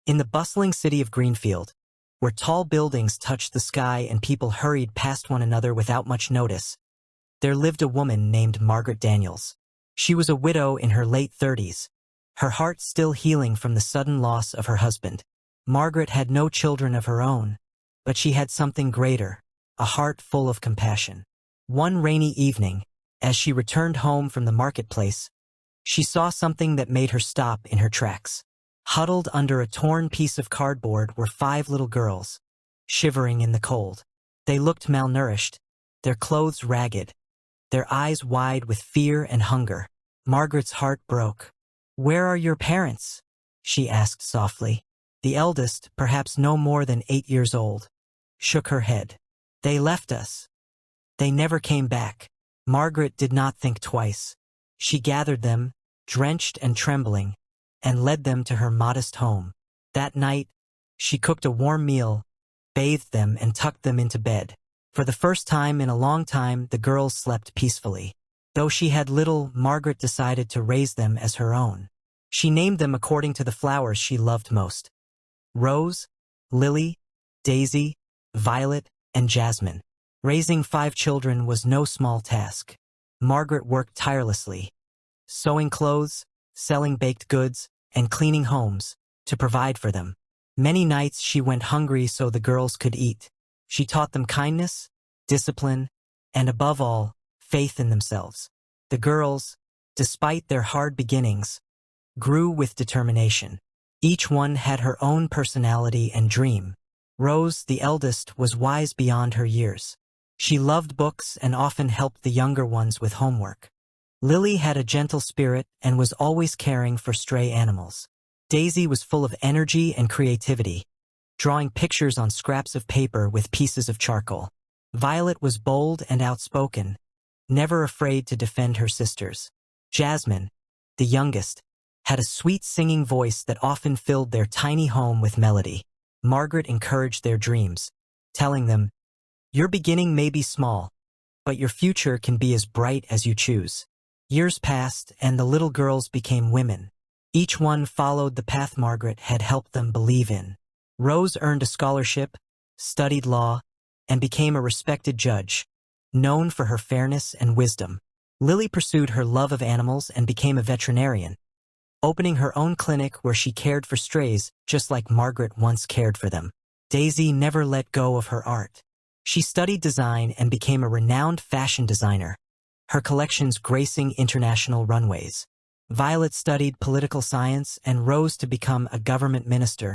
In the bustling city of Greenfield, where tall buildings touched the sky and people hurried past one another without much notice, there lived a woman named Margaret Daniels. She was a widow in her late 30s, her heart still healing from the sudden loss of her husband. Margaret had no children of her own, but she had something greater, a heart full of compassion. One rainy evening, as she returned home from the marketplace, she saw something that made her stop in her tracks. Huddled under a torn piece of cardboard were 5 little girls, shivering in the cold. They looked malnourished, their clothes ragged, their eyes wide with fear and hunger. Margaret's heart broke. "Where are your parents?" she asked softly. The eldest, perhaps no more than 8 years old, shook her head. "They left us. They never came back." Margaret did not think twice. She gathered them, drenched and trembling, and led them to her modest home. That night, she cooked a warm meal, bathed them, and tucked them into bed. For the first time in a long time, the girls slept peacefully. Though she had little, Margaret decided to raise them as her own. She named them according to the flowers she loved most: Rose, Lily, Daisy, Violet, and Jasmine. Raising 5 children was no small task. Margaret worked tirelessly, sewing clothes, selling baked goods, and cleaning homes to provide for them. Many nights she went hungry so the girls could eat. She taught them kindness, discipline, and above all, faith in themselves. The girls, despite their hard beginnings, grew with determination. Each one had her own personality and dream. Rose, the eldest, was wise beyond her years. She loved books and often helped the younger ones with homework. Lily had a gentle spirit and was always caring for stray animals. Daisy was full of energy and creativity, drawing pictures on scraps of paper with pieces of charcoal. Violet was bold and outspoken, never afraid to defend her sisters. Jasmine, the youngest, had a sweet singing voice that often filled their tiny home with melody. Margaret encouraged their dreams, telling them, "Your beginning may be small, but your future can be as bright as you choose." Years passed, and the little girls became women. Each one followed the path Margaret had helped them believe in. Rose earned a scholarship, studied law, and became a respected judge, known for her fairness and wisdom. Lily pursued her love of animals and became a veterinarian, opening her own clinic where she cared for strays just like Margaret once cared for them. Daisy never let go of her art. She studied design and became a renowned fashion designer, her collections gracing international runways. Violet studied political science and rose to become a government minister,